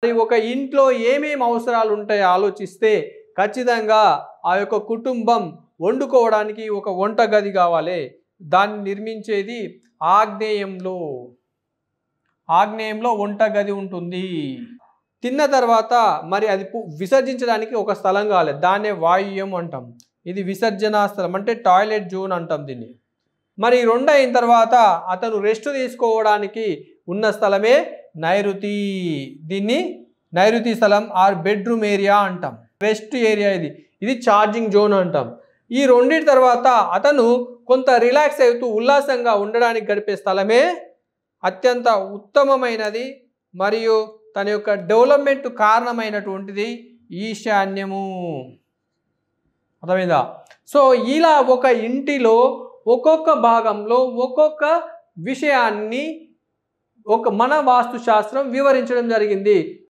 మరి ఒక ఇంట్లో ఏమేమి అవసరాలు ఉంటాయో ఆలోచిస్తే ఖచ్చితంగా ఆ యొక్క కుటుంబం వండుకోవడానికి ఒక వంటగది కావాలి. దాన్ని నిర్మించేది ఆగ్నేయంలో. ఆగ్నేయంలో వంటగది ఉంటుంది. తిన్న తర్వాత మరి అది విసర్జించడానికి ఒక స్థలం కావాలి. దాన్నే వాయువ్యం అంటాం. ఇది విసర్జనా స్థలం అంటే టాయిలెట్ జోన్ అంటాం దీన్ని. మరి 2 అయిన తర్వాత అతను రెస్ట్ తీసుకోవడానికి ఉన్న స్థలమే నైరుతి. దీన్ని నైరుతి స్థలం ఆర్ బెడ్రూమ్ ఏరియా అంటాం. రెస్ట్ ఏరియా ఇది. ఇది ఛార్జింగ్ జోన్ అంటాం. ఈ రెండింటి తర్వాత అతను కొంత రిలాక్స్ అవుతూ ఉల్లాసంగా ఉండడానికి గడిపే స్థలమే అత్యంత ఉత్తమమైనది మరియు తన యొక్క డెవలప్మెంట్ కారణమైనటువంటిది ఈశాన్యము. అర్థమైందా? సో ఇలా ఒక ఇంటిలో ఒక్కొక్క భాగంలో ఒక్కొక్క విషయాన్ని మన వాస్తుశాస్త్రం వివరించడం జరిగింది.